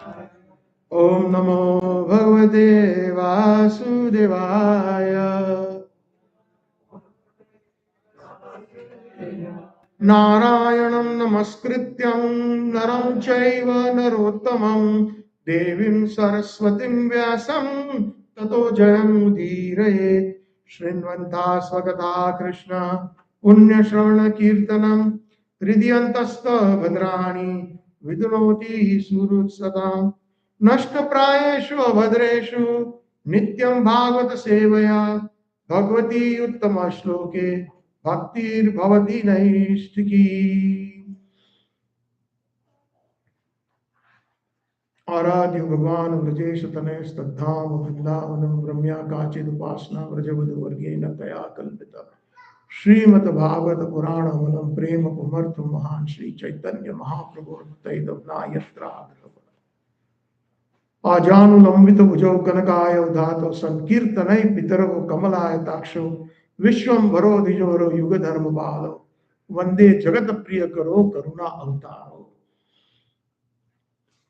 Om Namo Bhagavate Vasudevaya. Narayanam Namaskrityam Naram Chaiva Narottamam Devim Saraswatim Vyasam Tato Jayam Udhiraye Shrinvanta Swagata Krishna Punya Shravana Kirtanam Hridiyantasta Bhadrani Vidunoti Surutsatam Nashta Prayeshu Abhadreshu Nityam Bhagavata Sevaya Bhagavati Uttama Shloke Bhaktir Bhavati Naistiki. आराध्य भगवान व्रजेश तनय स्तद्धाम वृंदावनम रम्या काचिद उपासना व्रजवधु वर्गेण तया कल्पिता श्रीमद् भागवत पुराण अमलम प्रेम पुमर्थ महान श्री चैतन्य महाप्रभु तैदम्नायत्रा आजानुलंबित भुजौ कनकाय उदातो संकीर्तनय पितरौ कमलाय ताक्षो विश्वंभरो द्विजोरो युग धर्म बालो वंदे जगत प्रिय करो करुणा अवतारो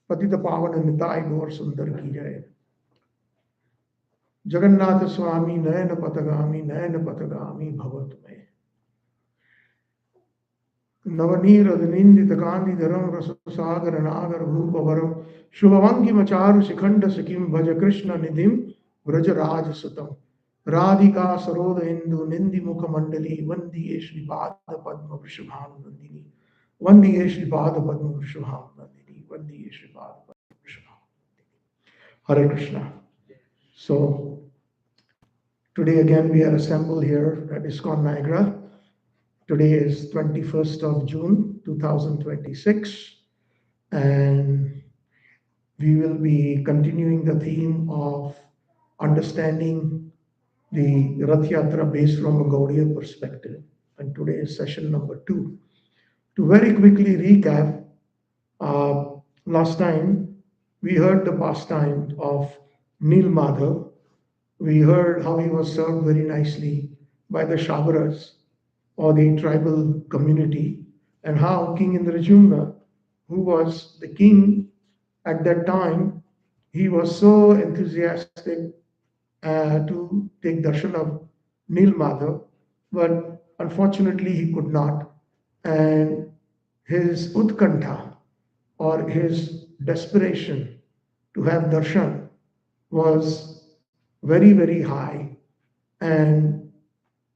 पतित पावन निताय गौर सुंदर की जय। जगन्नाथ स्वामी नयन पथगामी भवत में नवनीर निंदित कांतिधरम रस सागर नागर भूप वरम शुभमंगिमचारु शिखंड सिकिम भज कृष्ण निधिम व्रज राज सुतम राधिका सरोद इंदु निंदि मुख मंडली वंदिये श्रीपाद पद्म वृषभानुनंदिनी वंदिये श्रीपाद पद्म वृषभानुनंदिनी वंदिये श्रीपाद पद्म वृषभानुनंदिनी। Hare Krishna. So today again we are assembled here at ISKCON Niagara. Today is 21st of June 2026 and we will be continuing the theme of understanding the Rath Yatra based from a Gaudiya perspective. And today is session number 2. To very quickly recap, last time we heard the pastime of Nil Madhav. We heard how he was served very nicely by the Shabras or the tribal community, and how King Indrajumna, who was the king at that time, he was so enthusiastic to take darshan of Nil Madhav, but unfortunately he could not. And his utkantha or his desperation to have darshan was very, very high. And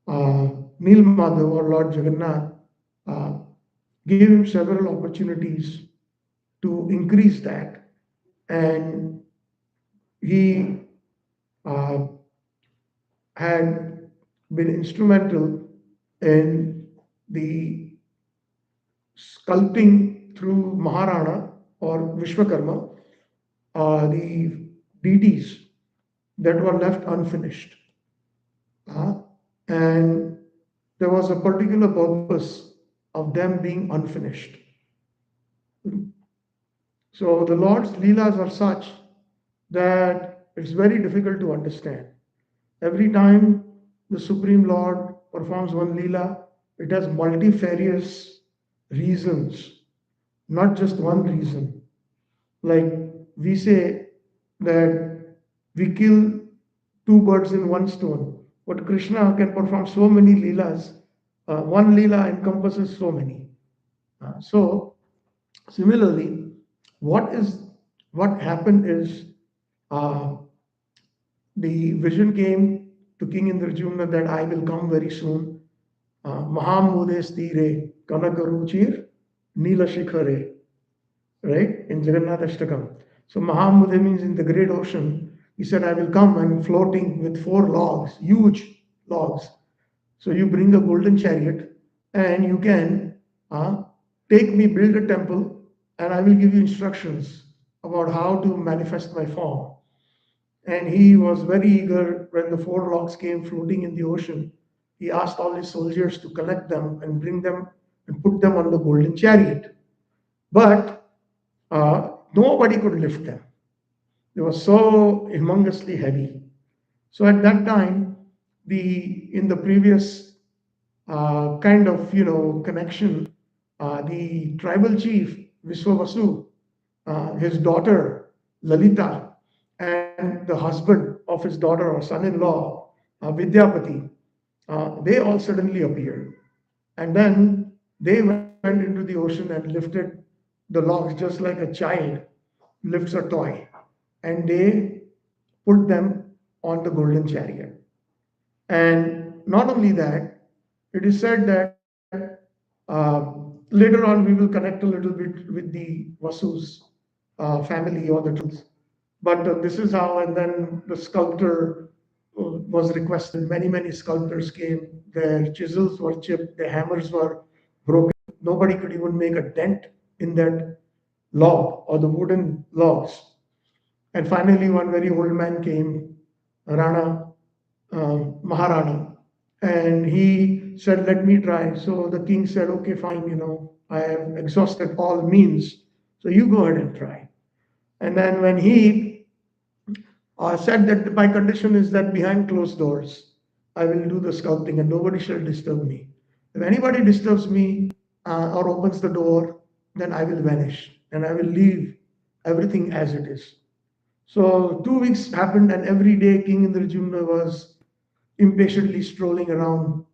Nil Madhav or Lord Jagannath uh, gave him several opportunities to increase that. And he uh, had been instrumental in the sculpting through Maharana or Vishwakarma the deities that were left unfinished. And there was a particular purpose of them being unfinished. So the Lord's Leelas are such that it's very difficult to understand. Every time the Supreme Lord performs one Leela, it has multifarious reasons, not just one reason. Like we say that we kill two birds in one stone, but Krishna can perform so many Leelas. One Leela encompasses so many. So similarly, what happened is uh, the vision came to King Indrajumna that I will come very soon. Mahamudes tire kanakaruchir nila shikhare, right? In Jagannath Ashtakam. So Mahamude means in the great ocean. He said, I will come and floating with 4 logs, huge logs. So you bring a golden chariot and you can take me, build a temple, and I will give you instructions about how to manifest my form. And he was very eager when the 4 logs came floating in the ocean. He asked all his soldiers to collect them and bring them and put them on the golden chariot. But nobody could lift them. They were so humongously heavy. So at that time, in the previous kind of connection, the tribal chief Viswavasu, his daughter Lalita, and the husband of his daughter or son-in-law, Vidyapati, they all suddenly appeared. And then they went into the ocean and lifted the logs just like a child lifts a toy. And they put them on the golden chariot. And not only that, it is said that later on we will connect a little bit with the Vasu's family or the tribes. But this is how, and then the sculptor was requested. Many, many sculptors came. Their chisels were chipped, their hammers were broken. Nobody could even make a dent in that log or the wooden logs. And finally, one very old man came, Rana Maharana, and he said, "Let me try." So the king said, "Okay, fine, I have exhausted all means, so you go ahead and try." And then when he said that my condition is that behind closed doors, I will do the sculpting and nobody shall disturb me. If anybody disturbs me or opens the door, then I will vanish and I will leave everything as it is. So 2 weeks happened, and every day King Indrajumna was impatiently strolling around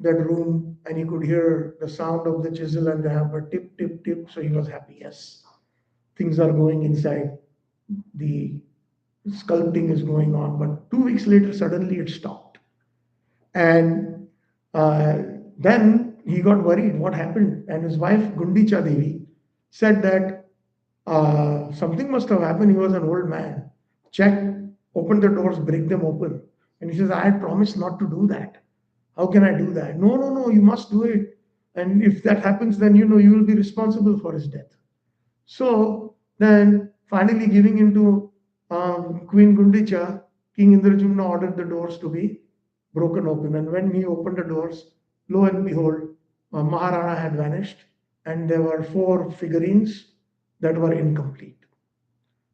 that room, and he could hear the sound of the chisel and the hammer tip, tip, tip. So he was happy. Yes, things are going inside. The sculpting is going on. But 2 weeks later, suddenly it stopped. And uh, then he got worried what happened. And his wife, Gundicha Devi, said that something must have happened. He was an old man. Check, open the doors, break them open. And he says, I had promised not to do that. How can I do that? No, no, no, you must do it. And if that happens, then you will be responsible for his death. So then, finally giving into Queen Gundicha, King Indrajumna ordered the doors to be broken open. And when he opened the doors, lo and behold, Maharana had vanished, and there were 4 figurines that were incomplete.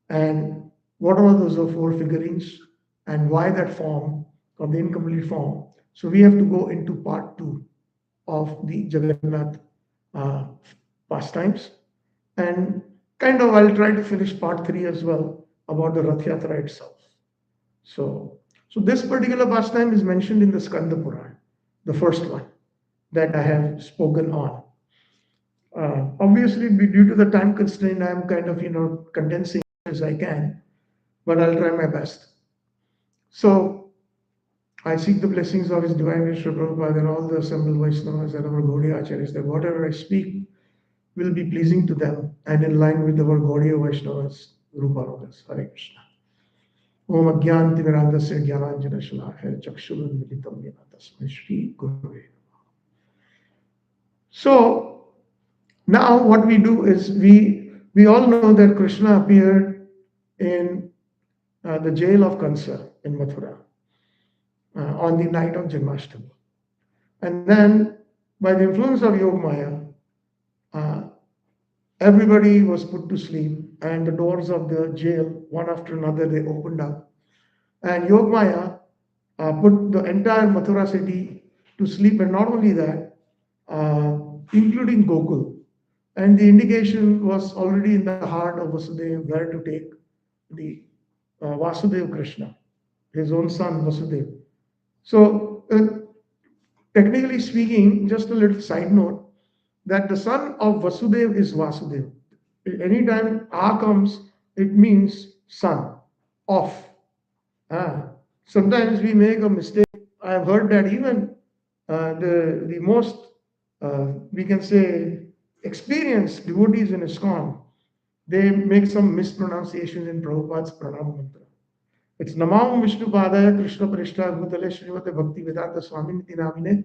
And what are those 4 figurines, and why that form or the incomplete form? So we have to go into part 2 of the Jagannath uh, pastimes. And kind of I'll try to finish part 3 as well about the Rath Yatra itself. So this particular pastime is mentioned in the Skanda Puran, the first one that I have spoken on. Obviously, due to the time constraint, I'm kind of condensing as I can, but I'll try my best. So I seek the blessings of His Divine Master Prabhupada and all the assembled Vaishnavas and our Gaudiya Acharyas that whatever I speak will be pleasing to them and in line with our Gaudiya Vaishnavas, Rupanugas. Hare Krishna. Om Agyantimirandasya Jnananjana Shalakaya Chakshurunmilitam Yena Tasmai Shri Gurave. So now what we do is we all know that Krishna appeared in the jail of Kansa in Mathura on the night of Janmashtami. And then by the influence of Yogamaya, everybody was put to sleep, and the doors of the jail, one after another, they opened up. And Yogamaya put the entire Mathura city to sleep, and not only that, including Gokul. And the indication was already in the heart of Vasudeva where to take the Vasudeva Krishna, his own son Vasudeva. So, technically speaking, just a little side note, that the son of Vasudeva is Vasudeva. Anytime A comes, it means son, of. Sometimes we make a mistake. I have heard that even the most, we can say, experienced devotees in ISKCON, they make some mispronunciations in Prabhupada's Pranam Mantra. It's Namam Vishnu Padaya Krishna Prishta Bhutale Srimate Bhakti Vedanta Swami Niti Namine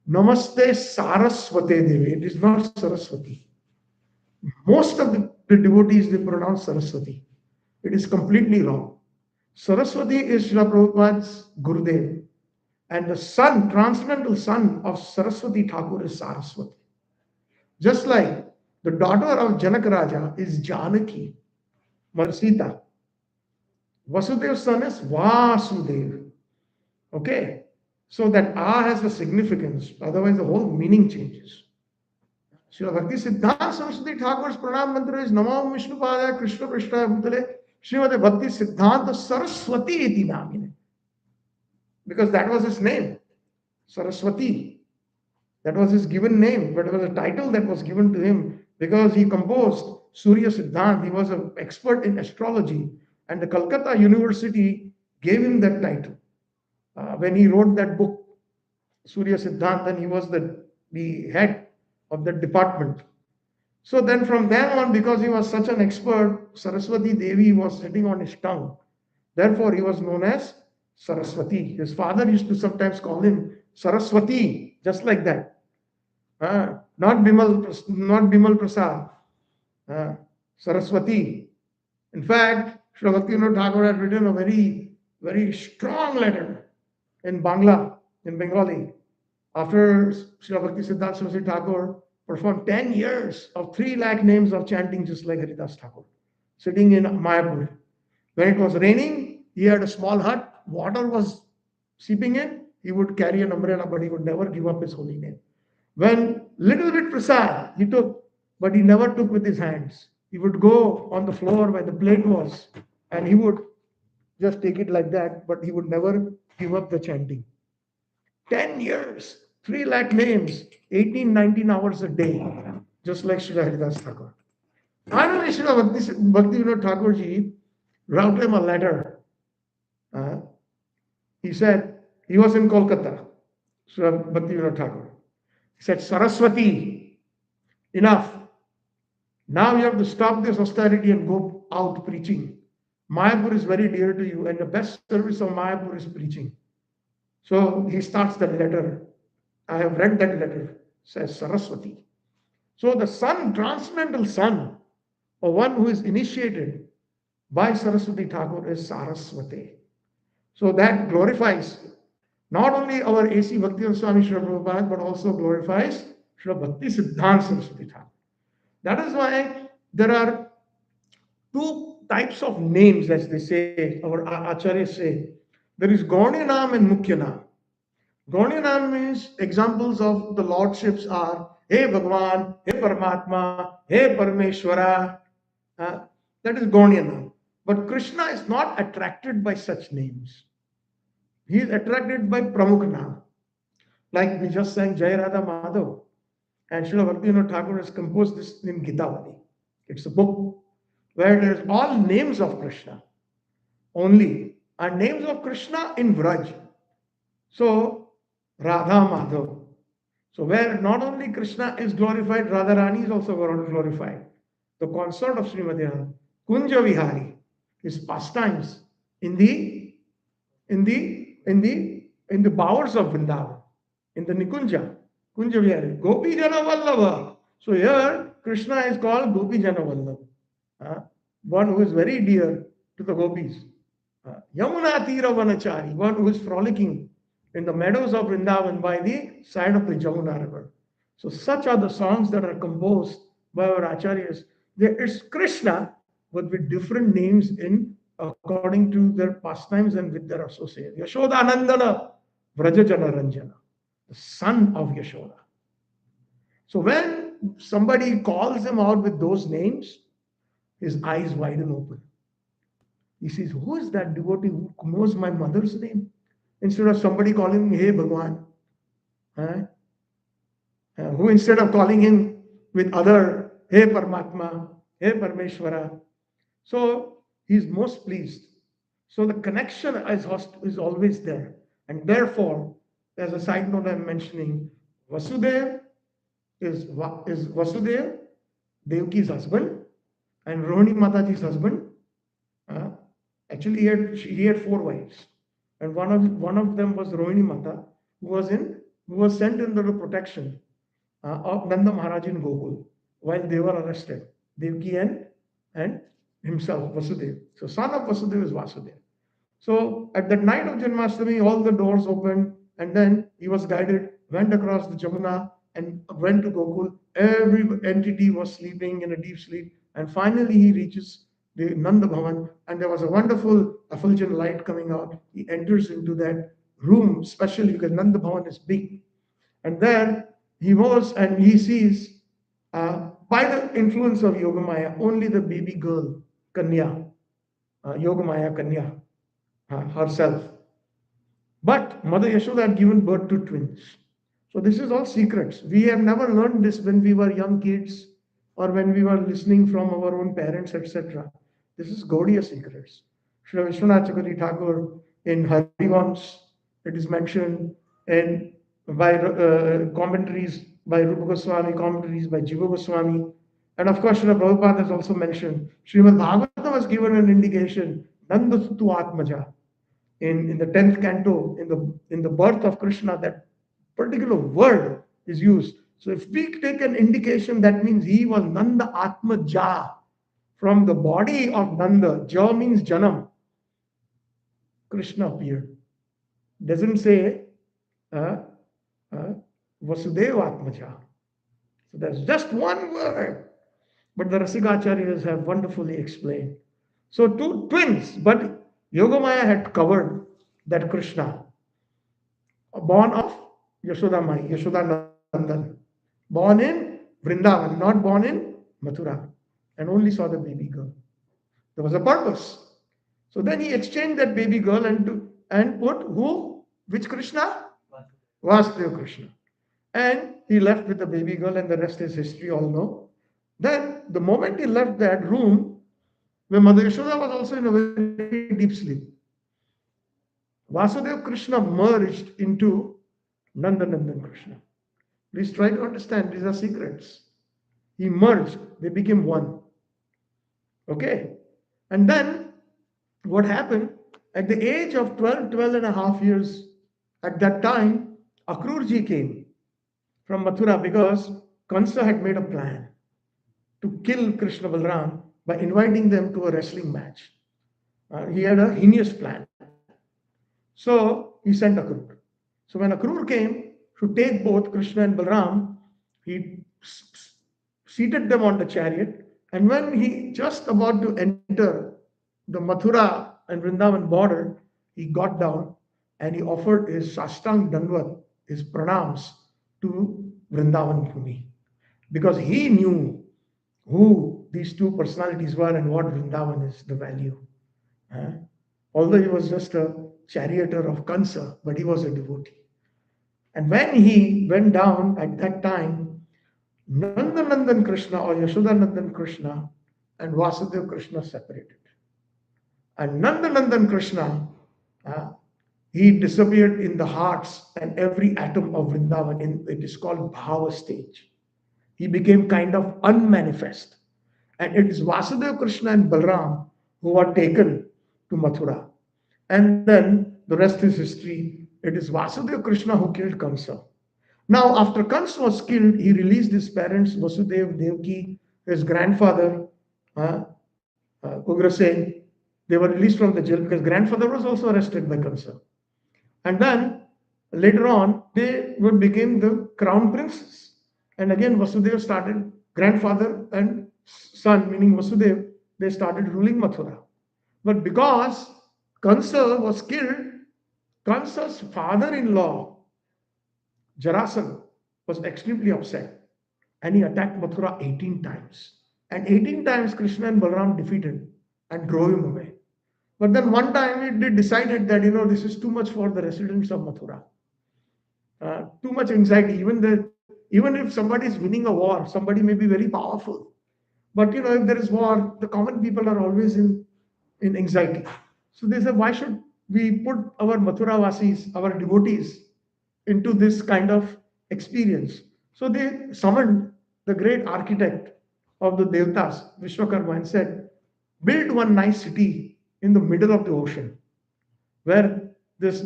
Namaste Saraswate Devi. It is not Saraswati. Most of the devotees, they pronounce Saraswati. It is completely wrong. Saraswati is Srila Prabhupada's Gurudev, and the son, transcendental son of Saraswati Thakur is Saraswati. Just like the daughter of Janaka Raja is Janaki, Sita. Vasudev's son is Vasudev. Okay? So that A has a significance, otherwise the whole meaning changes. Srila Bhakti Siddhanta Saraswati Thakur's Pranam Mantra is Namam Vishnu Padaya Krishna Prishta Bhutale Srimati Bhakti Siddhanta Saraswati iti namine. Because that was his name, Saraswati. That was his given name, but it was a title that was given to him because he composed Surya Siddhant. He was an expert in astrology, and the Calcutta University gave him that title. When he wrote that book, Surya Siddhant, and he was the head of that department. So then from then on, because he was such an expert, Saraswati Devi was sitting on his tongue. Therefore, he was known as Saraswati. His father used to sometimes call him Saraswati, just like that. Not Bimal Prasad, Saraswati. In fact, Srila Bhaktivinoda Thakur had written a very, very strong letter in Bangla, in Bengali, after Srila Bhakti Siddhanta Saraswati Thakur performed 10 years of 3 lakh names of chanting just like Haridas Thakur, sitting in Mayapur. When it was raining, he had a small hut, water was seeping in, he would carry an umbrella, but he would never give up his holy name. When little bit prasad he took, but he never took with his hands. He would go on the floor where the plate was, and he would just take it like that, but he would never give up the chanting. 10 years, 3 lakh names, 18, 19 hours a day, just like Srila Haridas Thakur. Finally, Srila Bhaktivinoda Thakur ji wrote him a letter. He said, he was in Kolkata, Srila Bhaktivinoda Thakur. He said, Saraswati, enough. Now you have to stop this austerity and go out preaching. Mayapur is very dear to you, and the best service of Mayapur is preaching. So he starts the letter. I have read that letter, says Saraswati. So the son, transcendental son, or one who is initiated by Saraswati Thakur is Saraswati. So that glorifies not only our A.C. Bhaktivedanta Swami Srila Prabhupada, but also glorifies Srila Bhakti Siddhanta Saraswati Thakur. That is why there are 2 types of names, as they say, our acharyas say. There is Gaurya Naam and Mukhya Naam. Gaurya Naam means examples of the lordships are Hey Bhagwan, Hey Paramatma, Hey Parameshwara. That is Gaurya Naam. But Krishna is not attracted by such names. He is attracted by Pramukh Naam. Like we just sang Jai Radha Madhav. And Srila Bhaktivinoda Thakur has composed this in Gitavali. It's a book where there's all names of Krishna only, and names of Krishna in Vraj. So Radha Madhav. So where not only Krishna is glorified, Radharani is also glorified. The consort of Srimati Radha, Kunja Vihari, his pastimes in the bowers of Vrindavan, in the Nikunja, Kunja Vihari, Gopi Jana Vallabha. So here Krishna is called Gopi Jana Vallabha, one who is very dear to the gopis. Yamuna Tira Vanachari, one who is frolicking in the meadows of Vrindavan by the side of the Jamuna river. So such are the songs that are composed by our acharyas. There is Krishna, but with different names in according to their pastimes and with their associates. Yashoda Anandana, Vrajajana Ranjana, the son of Yashoda. So when somebody calls him out with those names, his eyes widen open. He says, who is that devotee who knows my mother's name? Instead of somebody calling me, Hey Bhagwan, who instead of calling him with other, Hey Paramatma, Hey Parameshwara. So he's most pleased. So the connection is always there. And therefore, as a side note I'm mentioning, Vasudev is Vasudev, Devki's husband, and Rohini Mataji's husband. Actually, he had 4 wives. And one of them was Rohini Mata, who was sent under the protection of Nanda Maharaj in Gokul while they were arrested. Devki and himself, Vasudeva. So son of Vasudeva is Vasudeva. So at that night of Janmashtami, all the doors opened, and then he was guided, went across the Jamuna and went to Gokul. Every entity was sleeping in a deep sleep, and finally he reaches the Nanda Bhavan, and there was a wonderful effulgent light coming out. He enters into that room, especially because Nanda Bhavan is big. And there he was, and he sees, by the influence of Yogamaya, only the baby girl, Kanya, Yogamaya Kanya herself. But Mother Yashoda had given birth to twins. So this is all secrets. We have never learned this when we were young kids or when we were listening from our own parents, etc. This is Gaudiya secrets. Sri Vishwanath Chakravarti Thakur in Harivams, it is mentioned in by commentaries by Rupa Goswami, commentaries by Jiva Goswami, and of course Srila Prabhupada has also mentioned. Srimad Bhagavatam was given an indication, Nanda Sutu Atmaja, in the 10th canto, in the birth of Krishna, that particular word is used. So if we take an indication, that means he was Nanda Atma Ja. From the body of Nanda, Ja means Janam, Krishna appeared. Doesn't say uh, uh, Vasudeva Atmaja. So there's just one word. But the Rasikacharyas have wonderfully explained. So two twins, but Yogamaya had covered that Krishna, born of Yashoda Mai, Yashoda Nandan, born in Vrindavan, not born in Mathura, and only saw the baby girl. There was a purpose. So then he exchanged that baby girl and put who? Which Krishna? Vasudeva Krishna. And he left with the baby girl, and the rest is history, all know. Then, the moment he left that room, where Mother Yashoda was also in a very deep sleep, Vasudeva Krishna merged into Nandanandan Krishna. Please try to understand, these are secrets. He merged, they became one. Okay? And then, what happened? At the age of 12 and a half years, at that time, Akrurji came from Mathura because Kansa had made a plan to kill Krishna Balram by inviting them to a wrestling match. He had a heinous plan. So he sent Akrur. So when Akrur came to take both Krishna and Balram, he seated them on the chariot. And when he just about to enter the Mathura and Vrindavan border, he got down and he offered his Sastang Danvat, his pranams to Vrindavan Bhumi. Because he knew who these two personalities were and what Vrindavan is, the value. Huh? Although he was just a charioteer of Kansa, but he was a devotee. And when he went down at that time, Nandanandan Krishna or Yashodanandan Krishna and Vasudeva Krishna separated. And Nandanandan Krishna, uh, he disappeared in the hearts and every atom of Vrindavan. It is called Bhava stage. He became kind of unmanifest. And it is Vasudeva Krishna and Balram who are taken to Mathura. And then the rest is history. It is Vasudeva Krishna who killed Kamsa. Now, after Kamsa was killed, he released his parents, Vasudeva, Devaki, his grandfather, Ugrasen. They were released from the jail because grandfather was also arrested by Kamsa. And then later on, they would become the crown princes. And again, Vasudeva started, grandfather and son, meaning Vasudeva, they started ruling Mathura. But because Kansa was killed, Kansa's father-in-law, Jarasan, was extremely upset. And he attacked Mathura 18 times. And 18 times Krishna and Balaram defeated and drove him away. But then one time they decided that, this is too much for the residents of Mathura. Too much anxiety. Even if somebody is winning a war, somebody may be very powerful. But if there is war, the common people are always in anxiety. So they said, why should we put our Mathura Vasis, our devotees, into this kind of experience? So they summoned the great architect of the Devtas, Vishwakarma, and said, build one nice city in the middle of the ocean where this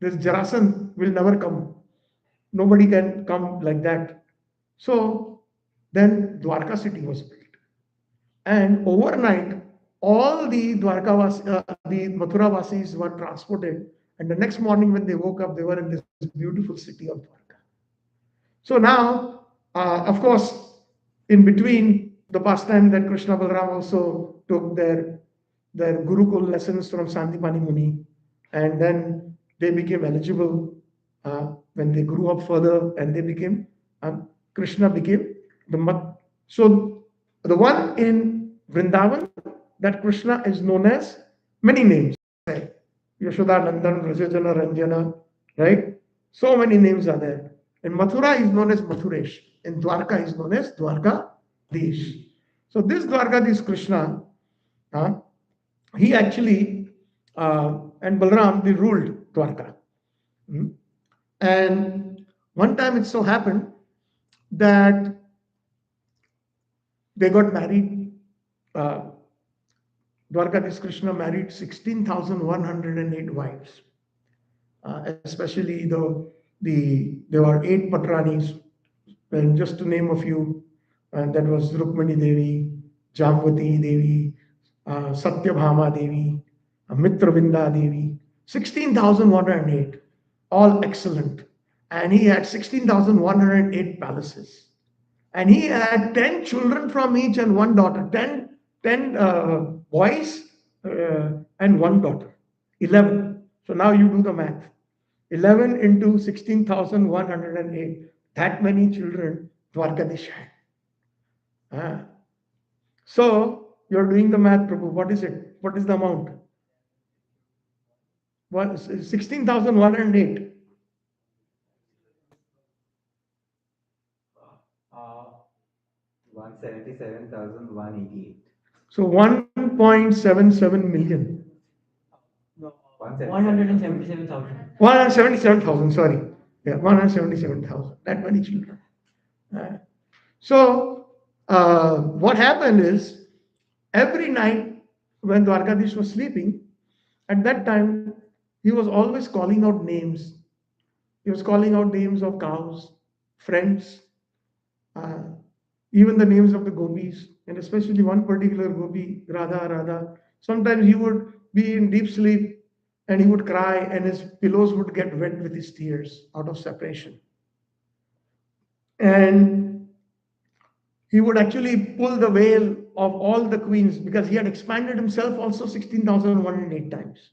Jarasan will never come. Nobody can come like that. So then Dwarka city was built. And overnight, all the the Mathura Vasis were transported. And the next morning when they woke up, they were in this beautiful city of Dwarka. So now, of course, in between the pastime that Krishna Balaram also took their Gurukul lessons from Sandipani Muni, and then they became eligible when they grew up further, and they became Krishna became the so the one in Vrindavan that Krishna is known as many names. Right? Yashodanandan, Rajajana, Ranjana, right? So many names are there. In Mathura, he is known as Mathuresh. In Dwarka, he is known as Dwarkadish. So this Dwarkadish Krishna, he actually, and Balram, they ruled Dwarka. Hmm? And one time it so happened that they got married. Dwarkadish Krishna married 16,108 wives. Especially there were 8 Patranis, and just to name a few, and that was Rukmani Devi, Jamvati Devi, Satyabhama Devi, Mitravinda Devi, 16,108, all excellent. And he had 16,108 palaces. And he had 10 children from each and one daughter, 10 boys and one daughter, 11. So now you do the math. 11 into 16,108. That many children Dwarkadish had. Ah. So you're doing the math, Prabhu. What is it? What is the amount? 16,108. 177,188. So 1.77 million. No, 177,000. 177,000, sorry. Yeah, 177,000. That many children. So what happened is every night when Dwarkadish was sleeping, at that time he was always calling out names. He was calling out names of cows, friends, uh, even the names of the gopis, and especially one particular gopi, Radha, Radha. Sometimes he would be in deep sleep and he would cry, and his pillows would get wet with his tears out of separation. And he would actually pull the veil of all the queens because he had expanded himself also 16,108 times.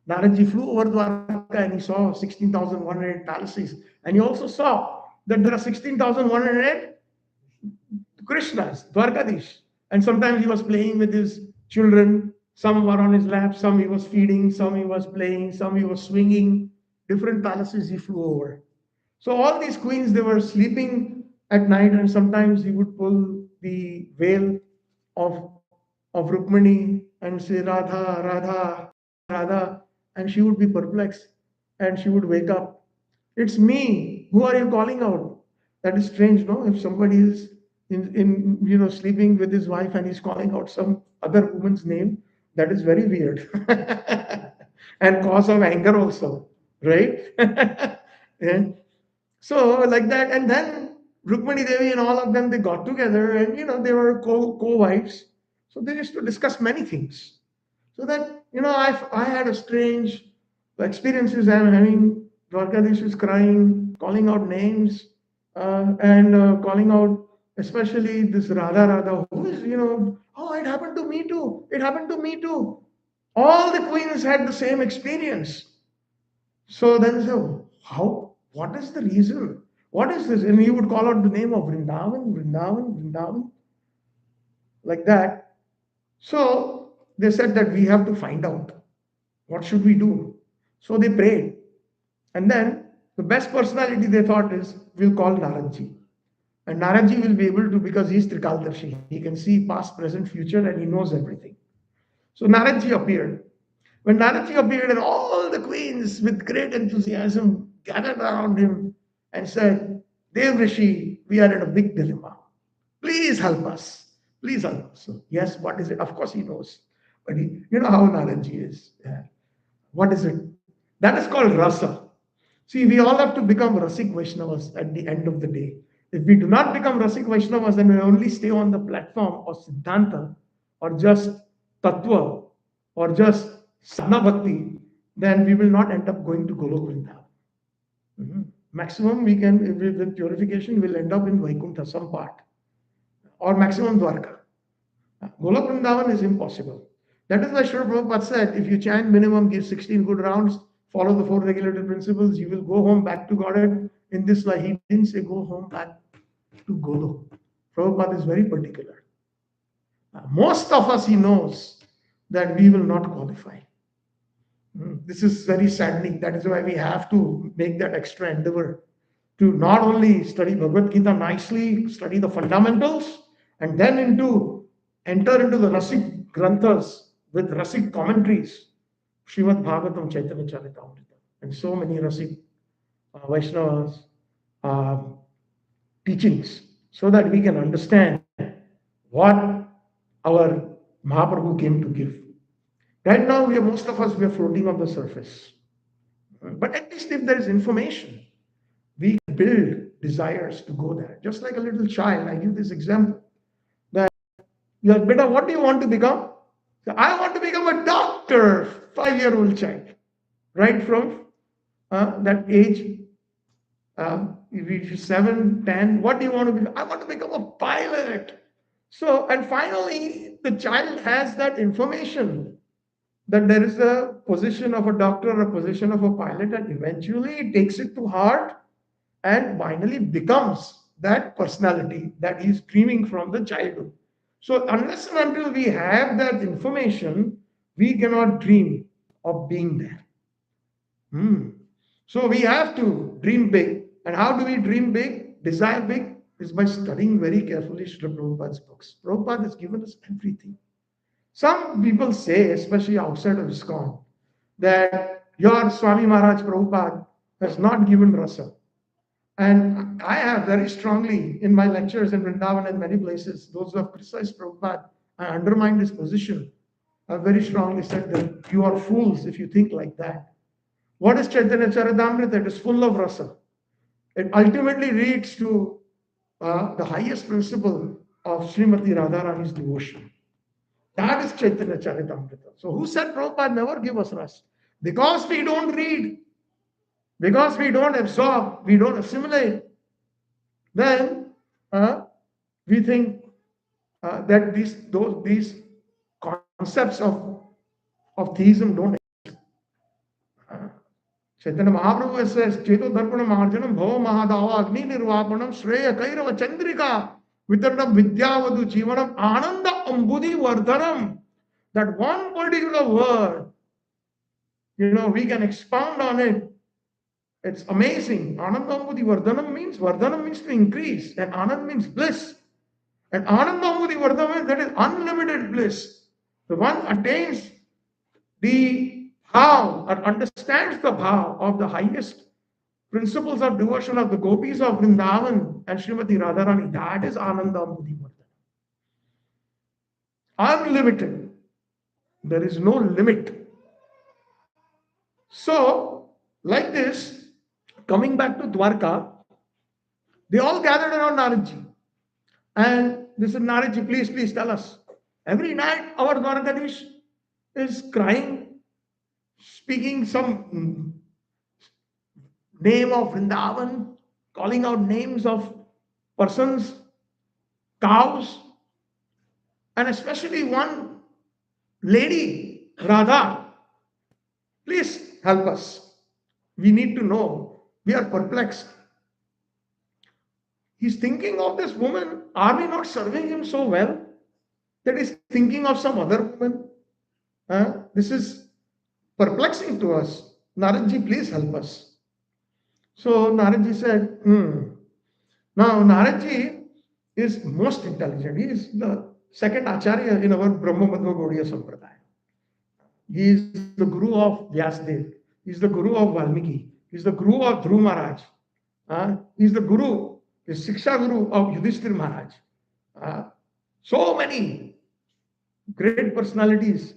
Naradji flew over Dwarka and he saw 16,108 palaces. And he also saw that there are 16,108 Krishnas, Dwarkadish. And sometimes he was playing with his children. Some were on his lap, some he was feeding, some he was playing, some he was swinging. Different palaces he flew over. So all these queens, they were sleeping at night, and sometimes he would pull the veil of of Rukmani and say Radha, Radha, Radha, and she would be perplexed, and she would wake up. It's me. Who are you calling out? That is strange, no? If somebody is in sleeping with his wife and he's calling out some other woman's name, that is very weird, and cause of anger also, right? Yeah. So like that, and then Rukmani Devi and all of them, they got together, and they were co-wives. So they used to discuss many things. So that I had a strange experiences. I'm having Dwarkadish is crying, calling out names, and calling out especially this Radha Radha, who is oh, it happened to me too. It happened to me too. All the queens had the same experience. So then, so how? What is the reason? What is this? And he would call out the name of Vrindavan, Vrindavan, Vrindavan, like that. So they said that we have to find out what should we do. So they prayed, and then the best personality they thought is we'll call Naradji, and Naradji will be able to because he's Trikaldarshi. He can see past, present, future, and he knows everything. So Naradji appeared. When Naraji appeared, and all the queens with great enthusiasm gathered around him and said, Dev Rishi, we are in a big dilemma. Please help us. Please help us. So, yes, what is it? Of course, he knows. But you know how Naraji is. Yeah. What is it? That is called rasa. See, we all have to become Rasik Vaishnavas at the end of the day. If we do not become Rasik Vaishnavas and we only stay on the platform of Siddhanta or just Tattva or just Sadhana Bhakti, then we will not end up going to Golok Vrindavan. Maximum we can, with purification, we'll end up in Vaikuntha, some part, or maximum Dwarka. Golok Vrindavan is impossible. That is why Srila Prabhupada said, if you chant minimum, give 16 good rounds, follow the 4 regulated principles, you will go home back to Godhead. In this life, he didn't say go home back to Golok. Prabhupada is very particular. Most of us, he knows that we will not qualify. This is very saddening. That is why we have to make that extra endeavor to not only study Bhagavad Gita nicely, study the fundamentals, and then enter into the Rasik Granthas with Rasik commentaries, Srimad Bhagavatam, Chaitanya Charitamrita, and so many Rasik Vaishnavas uh, teachings, so that we can understand what our Mahaprabhu came to give. Right now, most of us, we are floating on the surface. But at least if there is information, we build desires to go there. Just like a little child, I give this example that you're better, what do you want to become? So, I want to become a doctor, 5-year-old child. Right from that age, if you 7, 10, what do you want to become? I want to become a pilot. So, and finally, the child has that information that there is a position of a doctor, a position of a pilot, and eventually it takes it to heart and finally becomes that personality that he's dreaming from the childhood. So, unless and until we have that information, we cannot dream of being there. So, we have to dream big. And how do we dream big, desire big? Is by studying very carefully Srila Prabhupada's books. Prabhupada has given us everything. Some people say, especially outside of ISKCON, that your Swami Maharaj Prabhupada has not given rasa. And I have very strongly in my lectures in Vrindavan and many places, those who have criticized Prabhupada and undermined his position, have very strongly said that you are fools if you think like that. What is Chaitanya Charitamrita? It is full of rasa. It ultimately leads to the highest principle of Srimati Radharani's devotion. That is Chaitanya Charitamrita. So who said Prabhupada never give us rasa? Because we don't read, because we don't absorb, we don't assimilate, then we think that these concepts of theism don't exist. Chaitanya Mahaprabhu says, Cheto Darpana Maharjanam Bhava Mahadava Agni Nirvapanam Shreya Kairava Chandrika Vitaranam Vidyavadu Jivanam Ananda Ambudhi Vardhanam. That one particular word, we can expound on it. It's amazing. Ananda Ambudhi Vardhanam means to increase, and Anand means bliss. And Ananda Ambudhi Vardhanam, that is unlimited bliss. The one attains the bhav or understands the bhav of the highest principles of devotion of the gopis of Vrindavan and Srimati Radharani. That is Ananda Ambudhi Vardhanam. Unlimited. There is no limit. So, like this, coming back to Dwarka, they all gathered around Naradji. And they said, Naradji, please tell us. Every night our Dwarkadish is crying, speaking some name of Vrindavan, calling out names of persons, cows, and especially one lady, Radha. Please help us. We need to know. We are perplexed. He's thinking of this woman. Are we not serving him so well that he's thinking of some other woman? This is perplexing to us. Naradji, please help us. So Naradji said, Now Naradji is most intelligent. He is the second Acharya in our Brahma Madhva Gaudiya Sampradaya. He is the Guru of Vyasdev. He is the Guru of Valmiki. He is the Guru of Dhruv Maharaj. He is the Guru, the Siksha Guru of Yudhishthir Maharaj. So many great personalities,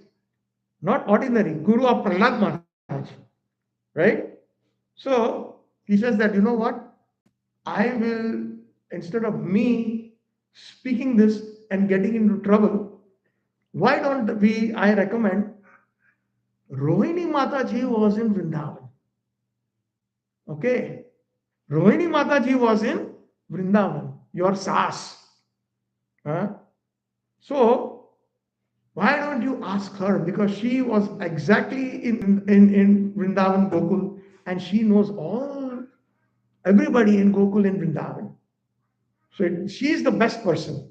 not ordinary, Guru of Prahlad Maharaj. Right? So he says that, you know what? I will, instead of me speaking this and getting into trouble, why don't I recommend Rohini Mataji was in Vrindavan. Okay. Rohini Mataji was in Vrindavan, your Saas. So, why don't you ask her? Because she was exactly in Vrindavan Gokul, and she knows everybody in Gokul in Vrindavan. So she is the best person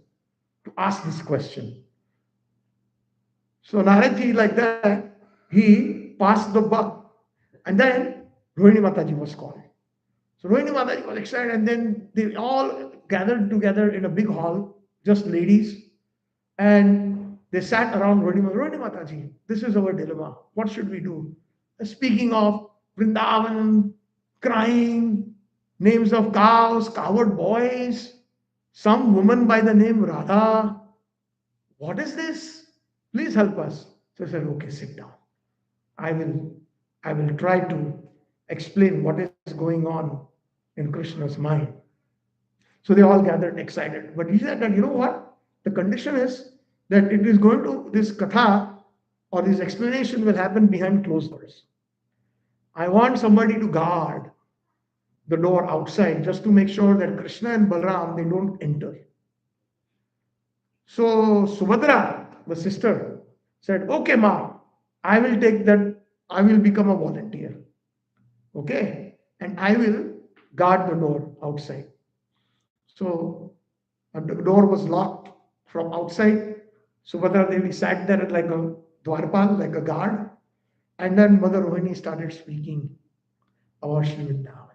to ask this question. So Naradji, like that, he passed the buck. And then Rohini Mataji was called. So Rohini Mataji was excited, and then they all gathered together in a big hall, just ladies, and they sat around Rohini Mataji. This is our dilemma. What should we do? Speaking of Vrindavan, crying, names of cows, coward boys, some woman by the name Radha. What is this? Please help us. So I said, okay, sit down. I will, I will try to explain what is going on in Krishna's mind. So they all gathered excited. But he said that, you know what? The condition is that it is going to, this katha or this explanation will happen behind closed doors. I want somebody to guard the door outside just to make sure that Krishna and Balaram, they don't enter. So Subhadra, the sister, said, okay, ma, I will take that, I will become a volunteer. Okay? And I will guard the door outside. So the door was locked from outside. Subhadra Devi sat there like a dwarpal, like a guard. And then Mother Rohini started speaking about Sri Vrindavan,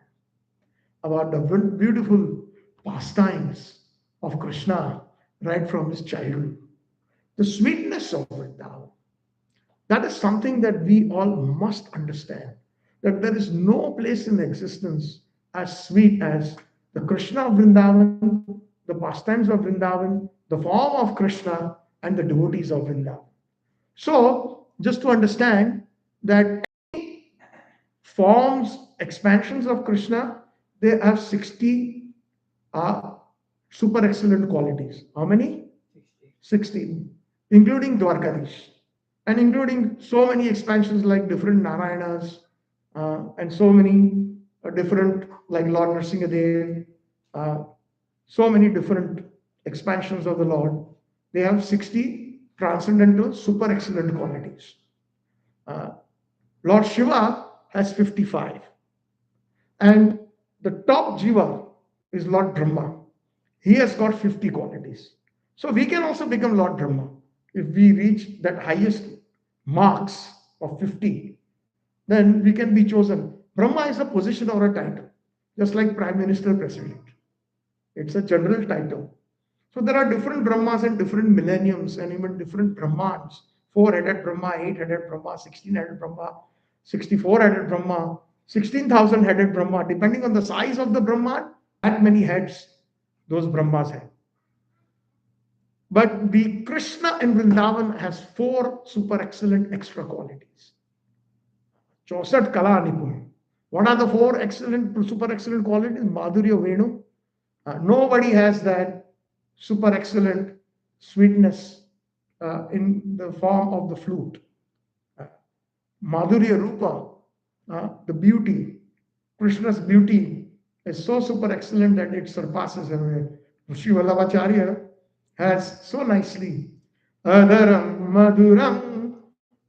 about the beautiful pastimes of Krishna right from his childhood. The sweetness of Vrindavan. That is something that we all must understand. That there is no place in existence as sweet as the Krishna of Vrindavan, the pastimes of Vrindavan, the form of Krishna, and the devotees of Vrindavan. So, just to understand that forms, expansions of Krishna, they have 60 uh, super excellent qualities. How many? 16, including Dwarkadish, and including so many expansions like different Narayanas, and so many different, like Lord Nrsingadev, uh, so many different expansions of the Lord. They have 60 transcendental, super excellent qualities. Uh, Lord Shiva has 55. And the top Jiva is Lord Brahma. He has got 50 qualities. So we can also become Lord Brahma if we reach that highest marks of 50. Then we can be chosen. Brahma is a position or a title, just like Prime Minister, President. It's a general title. So there are different Brahmas and different millenniums and even different Brahmans. Four-headed Brahma, eight-headed Brahma, 16-headed Brahma, 64-headed Brahma, 16,000-headed Brahma. Depending on the size of the Brahman, that many heads those Brahmas have. But the Krishna in Vrindavan has four super excellent extra qualities. Chausat Kala Nipun. What are the four excellent, super excellent qualities? Madhurya Venu. Nobody has that super excellent sweetness in the form of the flute. Uh, Madhurya Rupa, the beauty, Krishna's beauty is so super excellent that it surpasses everywhere. Sri Vallabhacharya has so nicely Adaram Maduram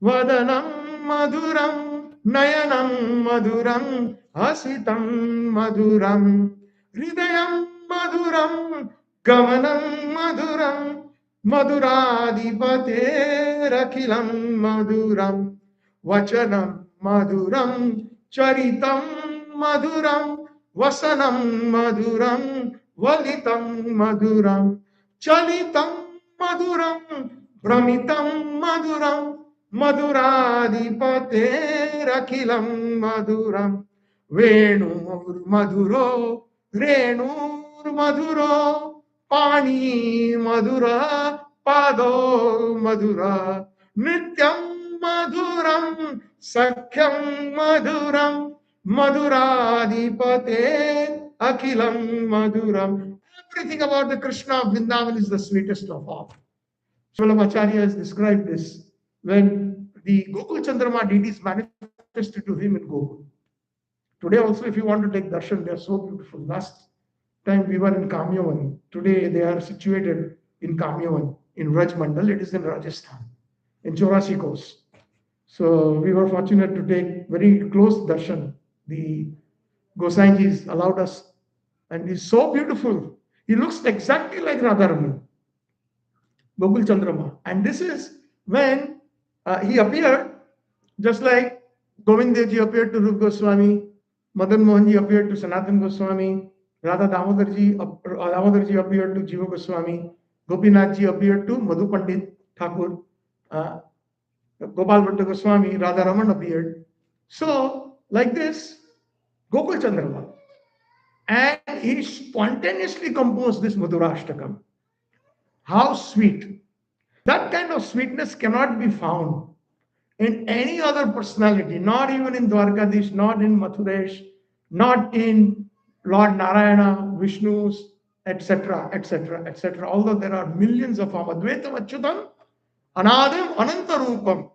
Vadanam Maduram Nayanam Maduram Asitam Maduram Hridayam Maduram Gamanam Maduram Maduradipate Rakilam Maduram Vachanam Maduram Charitam Maduram Vasanam Maduram Valitam Maduram Chalitam Maduram Brahmitam Maduram Maduradipate Rakilam Maduram Venur Maduro Renur Maduro Pani Madura Pado Madura Nityam Maduram Sakhyam Maduram Maduradipate Akilam Maduram. Everything about the Krishna of Vrindavan is the sweetest of all. Swalamacharya has described this when the Gokul Chandrama deities manifested to him in Gokul. Today also, if you want to take darshan, they are so beautiful. Last time we were in Kamyavan. Today they are situated in Kamyavan, in Raj Mandal. It is in Rajasthan, in Chaurasi Coast. So we were fortunate to take very close darshan. The Gosainjis allowed us, and he's so beautiful. He looks exactly like Radharani, Gokul Chandrama. And this is when He appeared just like Govind Dev Ji appeared to Rup Goswami, Madan Mohan Ji appeared to Sanatan Goswami, Radha Damodar Ji appeared to Jiva Goswami, Gopinath Ji appeared to Madhu Pandit Thakur, uh, Gopal Bhatta Goswami, Radha Raman appeared. So, like this, Gokul Chandrama. And he spontaneously composed this Madhurashtakam. How sweet. That kind of sweetness cannot be found in any other personality, not even in Dwarkadish, not in Mathuresh, not in Lord Narayana, Vishnu's, etc., etc., etc. Although there are millions of them, Advaitam Achyutam, Anadim, Anantarupam,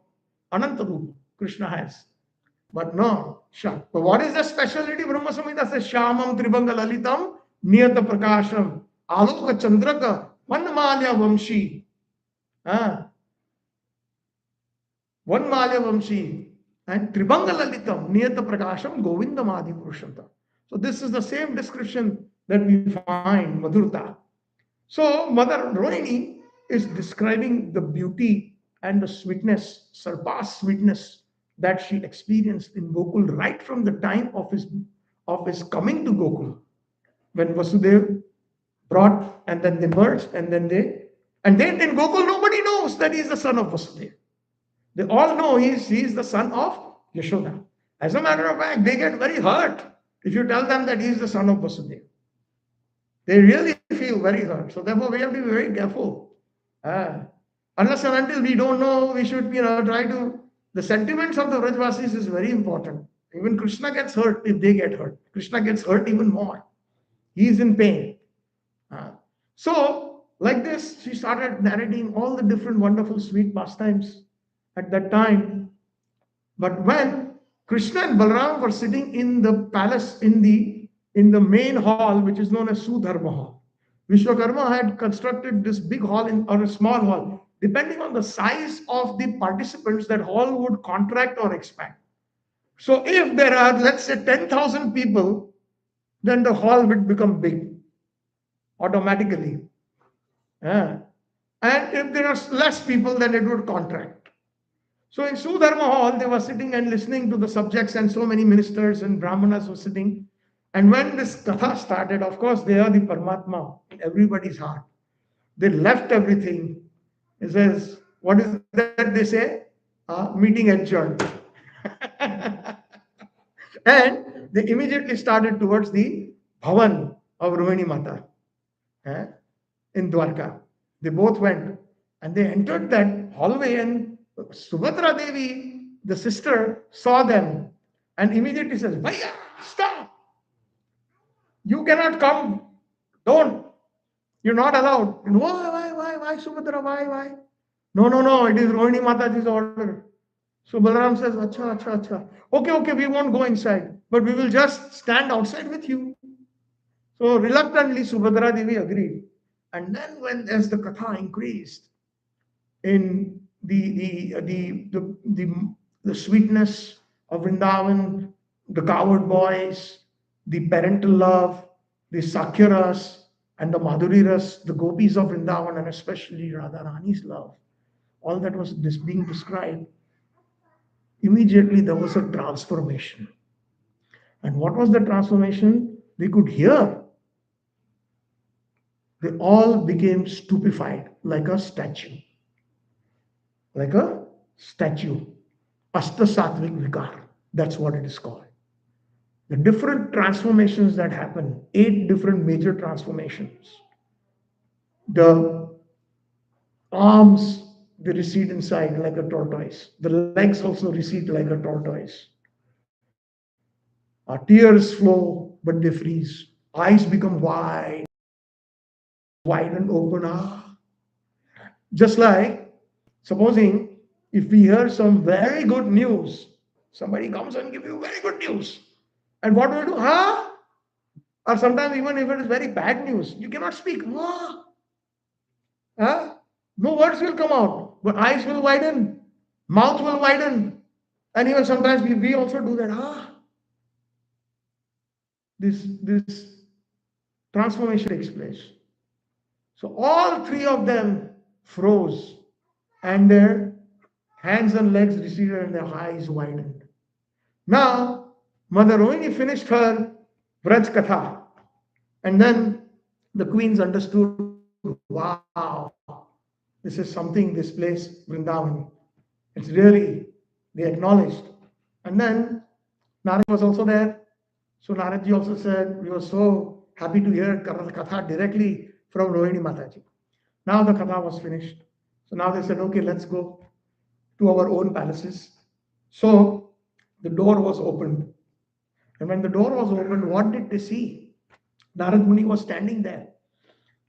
Anantarupam, Krishna has. But no, But what is the speciality? Brahma Samhita says, Shyamam Tribanga Lalitam, Niyata Prakasham, Aloka Chandraka, Vanmalya Vamshi. Ah, Vanmalya Vamshi and Tribanga Lalitam, Niyata Prakasham, Govindam Adi Purushanta. So this is the same description that we find, Madhurta. So Mother Rohini is describing the beauty and the sweetness, surpassed sweetness that she experienced in Gokul right from the time of his coming to Gokul. When Vasudev brought and then they merged and then in Gokul nobody knows that he is the son of Vasudev. They all know he is the son of Yashoda. As a matter of fact, they get very hurt if you tell them that he is the son of Vasudev. They really feel very hurt. So therefore, we have to be very careful. Uh, Unless and until we don't know, we should try to. The sentiments of the Vrajvasis is very important. Even Krishna gets hurt if they get hurt. Krishna gets hurt even more. He is in pain. So, like this, she started narrating all the different wonderful sweet pastimes at that time. But when Krishna and Balaram were sitting in the palace in the main hall, which is known as Sudharma Hall, Vishwakarma had constructed this big hall or a small hall. Depending on the size of the participants, that hall would contract or expand. So if there are, let's say, 10,000 people, then the hall would become big automatically. And if there are less people, then it would contract. So in Sudharma Hall, they were sitting and listening to the subjects, and so many ministers and Brahmanas were sitting. And when this Katha started, of course, they are the Paramatma in everybody's heart. They left everything. It says, what is that they say? Meeting adjourned. And they immediately started towards the Bhavan of Rohini Mata in Dwarka. They both went and they entered that hallway, and Subhadra Devi, the sister, saw them and immediately says, Bhaiya, stop! You cannot come. Don't. You're not allowed. And why, Subhadra, why? No, it is Rohini Mataji's order. So Balaram says, Acha. Okay, we won't go inside, but we will just stand outside with you. So reluctantly, Subhadra Devi agreed. And then as the Katha increased, in the sweetness of Vrindavan, the cowherd boys, the parental love, the Sakyaras, and the Madhuriras, the gopis of Vrindavan, and especially Radharani's love. All that was being described. Immediately there was a transformation. And what was the transformation? We could hear. They all became stupefied like a statue. Like a statue. Asta Satvik Vikar. That's what it is called. The different transformations that happen, 8 different major transformations. The arms, they recede inside like a tortoise. The legs also recede like a tortoise. Tears flow, but they freeze. Eyes become wide and open. Just like, supposing if we hear some very good news, somebody comes and gives you very good news. And what will do? Or sometimes even if it is very bad news, you cannot speak. No words will come out, but eyes will widen, mouth will widen. And even sometimes we also do that. This transformation takes place. So all 3 of them froze, and their hands and legs receded and their eyes widened. Now, Mother Rohini finished her Vraj Katha, and then the queens understood, wow, this is something, this place, Vrindavan. It's really, they acknowledged. And then Narad was also there. So Naradji also said, we were so happy to hear Katha directly from Rohini Mataji. Now the Katha was finished. So now they said, okay, let's go to our own palaces. So the door was opened. And when the door was opened, what did they see? Narad Muni was standing there.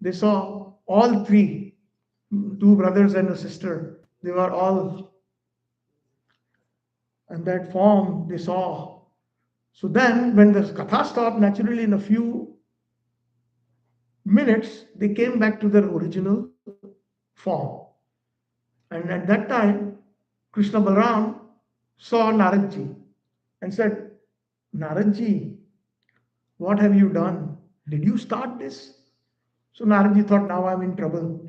They saw all three, two brothers and a sister. They were all in that form they saw. So then, when the katha stopped, naturally in a few minutes, they came back to their original form. And at that time, Krishna Balaram saw Naradji and said, Naradji, what have you done? Did you start this? So Naradji thought, now I'm in trouble.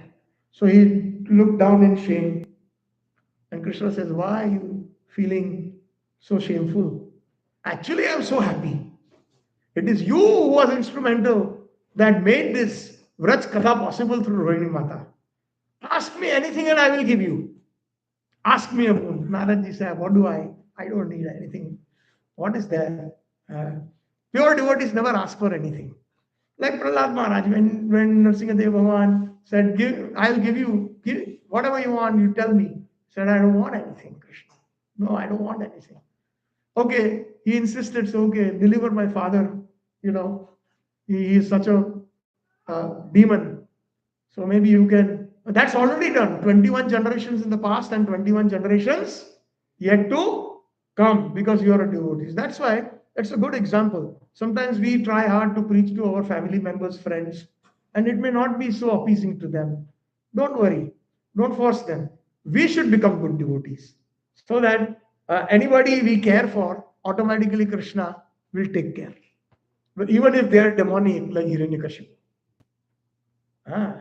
So he looked down in shame. And Krishna says, why are you feeling so shameful? Actually, I'm so happy. It is you who was instrumental that made this Vraj Katha possible through Rohini Mata. Ask me anything and I will give you. Ask me a boon. Naradji said, what do I? I don't need anything. What is there? Pure devotees never ask for anything. Like Prahlad Maharaj, when Nrsimhadev Bhagavan said, I'll give you, whatever you want, you tell me. He said, I don't want anything, Krishna. No, I don't want anything. Okay, he insisted, so okay, deliver my father. You know, he is such a demon. So maybe you can, that's already done. 21 generations in the past and 21 generations yet to come because you are a devotee. That's why that's a good example. Sometimes we try hard to preach to our family members, friends, and it may not be so appeasing to them. Don't worry, don't force them. We should become good devotees so that anybody we care for, automatically Krishna will take care. But even if they are demonic like Hiranyakashipu. Ah.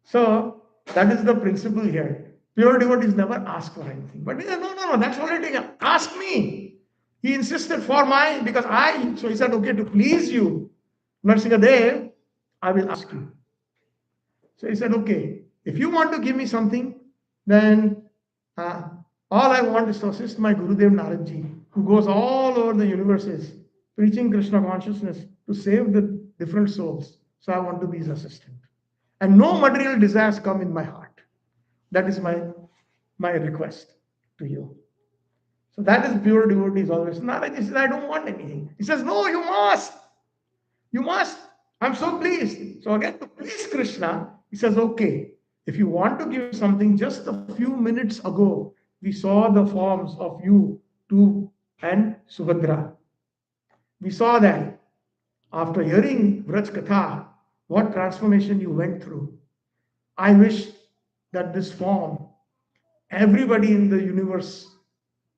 So that is the principle here. Pure devotees never ask for anything. But no, that's already taken. Ask me. He insisted for my, because so he said, okay, to please you, Nrsimhadev, I will ask you. So he said, okay, if you want to give me something, then all I want is to assist my Gurudev Naradji, who goes all over the universes preaching Krishna consciousness to save the different souls. So I want to be his assistant. And no material desires come in my heart. That is my request to you. So that is pure devotees always. Naraji says, I don't want anything. He says, no, you must. You must. I'm so pleased. So again, to please Krishna, he says, okay, if you want to give something, just a few minutes ago, we saw the forms of you two and Subhadra. We saw that after hearing Vraj Katha, what transformation you went through. I wish that this form, everybody in the universe,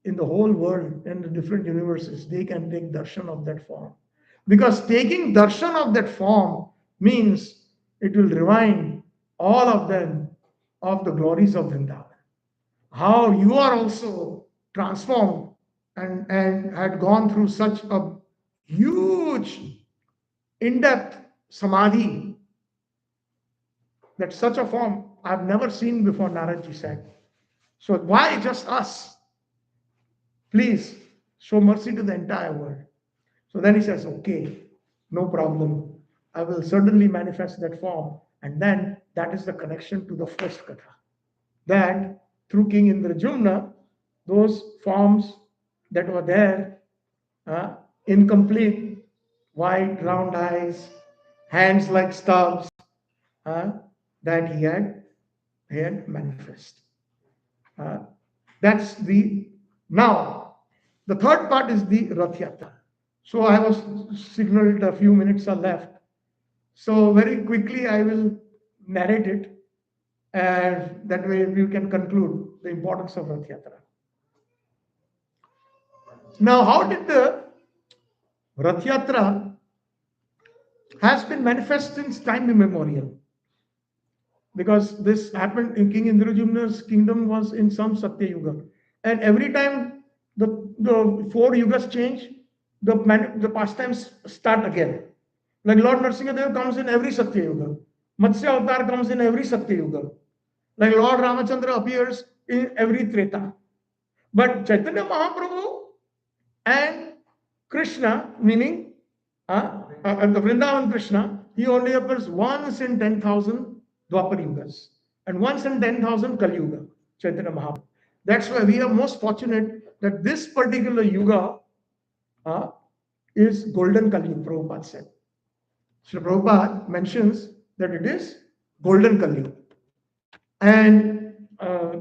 in the whole world, in the different universes, they can take darshan of that form. Because taking darshan of that form means it will remind all of them of the glories of Vrindavan. How you are also transformed and had gone through such a huge, in-depth samadhi, that such a form I've never seen before, Naradji said. So why just us? Please show mercy to the entire world. So then he says, okay, no problem. I will certainly manifest that form. And then that is the connection to the first katha. That through King Indrajumna, those forms that were there, incomplete, white, round eyes, hands like stubs, that he had manifest. That's the now. The third part is the Rath Yatra. So I was signaled a few minutes are left. So very quickly I will narrate it, and that way we can conclude the importance of Rath Yatra. Now, how did the Rath Yatra has been manifest since time immemorial? Because this happened in King Indrajumna's kingdom was in some Satya Yuga. And every time the four yugas change, the pastimes start again. Like Lord Nrsimhadev comes in every Satya Yuga. Matsya Avatar comes in every Satya Yuga. Like Lord Ramachandra appears in every Treta. But Chaitanya Mahaprabhu and Krishna, meaning the Vrindavan Krishna, he only appears once in 10,000 Dwapar Yugas and once in 10,000 Kali Yuga, Chaitanya Mahaprabhu. That's why we are most fortunate that this particular Yuga uh, is Golden Kali Yuga, Prabhupada said. Srila Prabhupada mentions that it is Golden Kali Yuga. And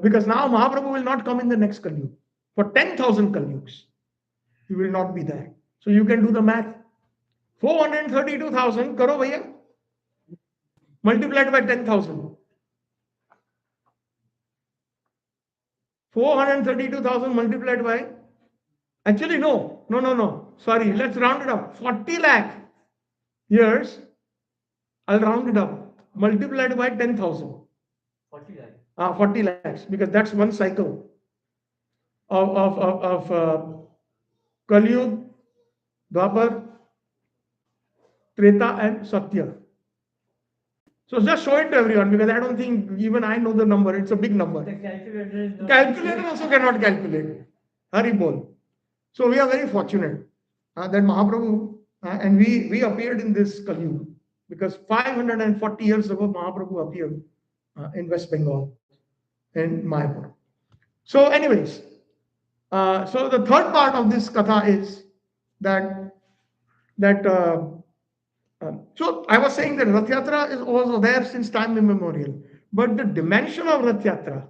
because now Mahaprabhu will not come in the next Kali Yuga. For 10,000 Kali Yugas, he will not be there. So you can do the math. 432,000 karo bhaiya, multiplied by 10,000. 432,000 multiplied by, actually no. Sorry, let's round it up. 40 lakh years, I'll round it up. Multiplied by 10,000. 40 lakhs. 40 lakhs, because that's one cycle of Kali Yuga, Dwapar, Treta and Satya. So just show it to everyone, because I don't think even I know the number. It's a big number. The calculator is not. Calculator also cannot calculate. Hari bol. So we are very fortunate that Mahaprabhu and we appeared in this Kali Yuga, because 540 years ago Mahaprabhu appeared in West Bengal in Mayapur. So, anyways, so the third part of this katha is that that. So I was saying that Rath Yatra is also there since time immemorial. But the dimension of Rath Yatra,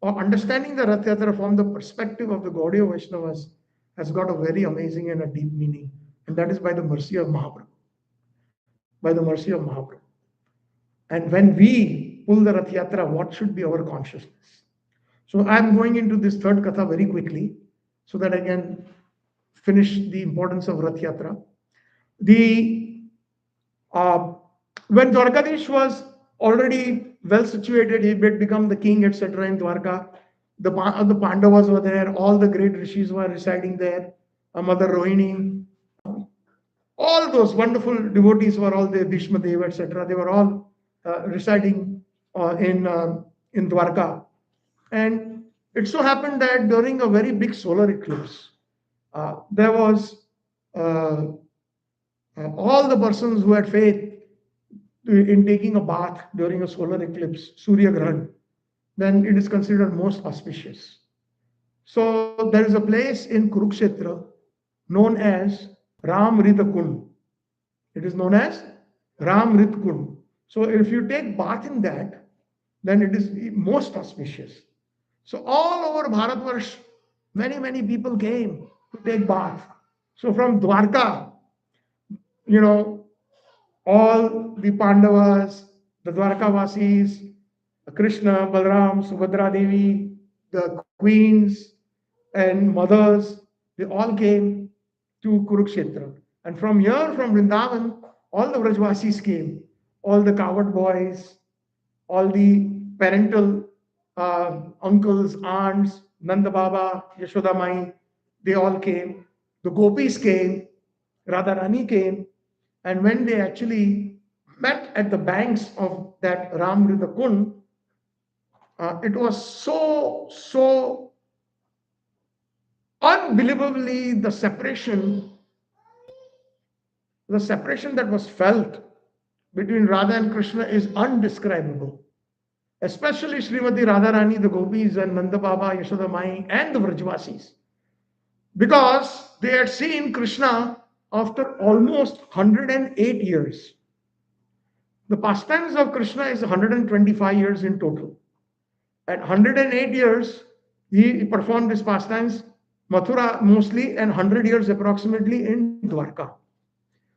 or understanding the Rath Yatra from the perspective of the Gaudiya Vaishnavas, has got a very amazing and a deep meaning. And that is by the mercy of Mahaprabhu. By the mercy of Mahaprabhu. And when we pull the Rath Yatra, what should be our consciousness? So I'm going into this third katha very quickly so that I can finish the importance of Rath Yatra. When Dwarkadish was already well situated, he had become the king, etc. in Dwarka. The Pandavas were there, all the great rishis were residing there. Mother Rohini, all those wonderful devotees were all there, Bhishma Deva, etc. They were all residing in Dwarka. And it so happened that during a very big solar eclipse, there was all the persons who had faith in taking a bath during a solar eclipse, Surya Grahan, then it is considered most auspicious. So there is a place in Kurukshetra known as Ram Rita Kund. It is known as Ram Rit Kund. So if you take bath in that, then it is most auspicious. So all over Bharatvarsh, many people came to take bath. So from Dwarka, you know, all the Pandavas, the Dwarkavasis, Krishna, Balram, Subhadra Devi, the queens and mothers, they all came to Kurukshetra. And from here, from Vrindavan, all the Vrajvasis came, all the coward boys, all the parental uncles, aunts, Nanda Baba, Yashoda Mai, they all came. The gopis came, Radharani came, and when they actually met at the banks of that Ramrita Kund, it was so unbelievably the separation that was felt between Radha and Krishna is undescribable. Especially Srimati Radharani, the gopis, and Nanda Baba, Yashoda Mai, and the Vrajvasis. Because they had seen Krishna after almost 108 years. The pastimes of Krishna is 125 years in total. At 108 years, he performed his pastimes, Mathura mostly, and 100 years approximately in Dwarka.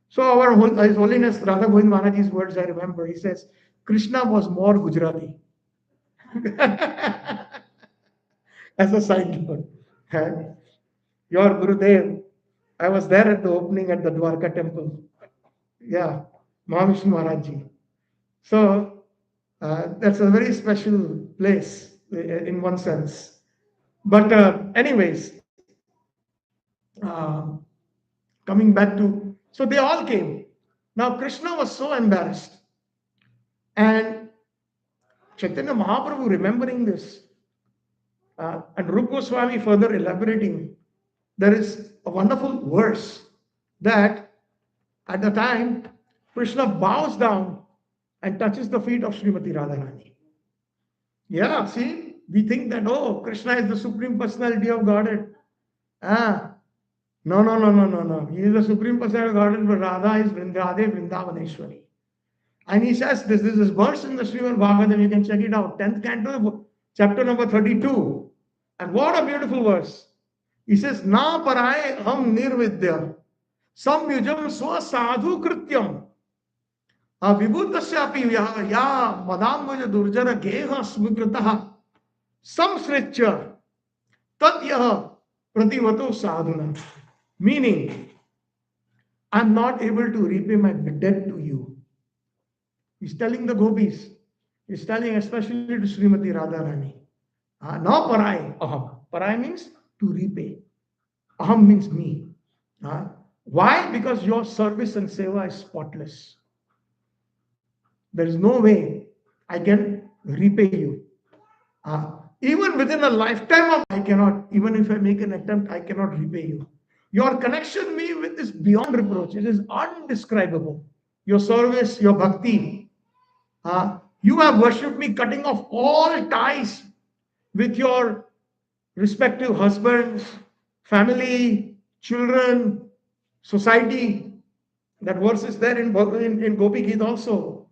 So His Holiness Radha Govind Maharaji's words I remember. He says, Krishna was more Gujarati. As a side note. Your Gurudev, I was there at the opening at the Dwarka temple. Yeah, Mahavishnu Maharajji. So that's a very special place in one sense. But anyways, uh, coming back to, so they all came. Now Krishna was so embarrassed, and Chaitanya Mahaprabhu remembering this, and Rupa Goswami further elaborating, there is a wonderful verse that at the time Krishna bows down and touches the feet of Srimati Radharani. Yeah, see, we think that, oh, Krishna is the Supreme Personality of Godhead. Ah, no, no, no, no, no, no. He is the Supreme Personality of Godhead, but Radha is Vrindade Vrindavaneshwari. And he says this is verse in the Srimad Bhagavatam, you can check it out, 10th canto, chapter number 32. And what a beautiful verse. He says, Na paraye ham nirvidya, samyujam swa sadhu krityam, vibhutasyapi ya madamvaja durjana geha smugratah, samsritya tatyah prativato sadhuna. Meaning, I'm not able to repay my debt to you. He's telling the gopis, he's telling especially to Srimati Radharani. Now parai, aham. Parai means to repay. Aham means me. Why? Because your service and seva is spotless. There is no way I can repay you. Even within a lifetime of, I cannot, even if I make an attempt, I cannot repay you. Your connection me with is beyond reproach. It is undescribable. Your service, your bhakti. You have worshipped me, cutting off all ties with your respective husbands, family, children, society. That verse is there in Gopi Geet also.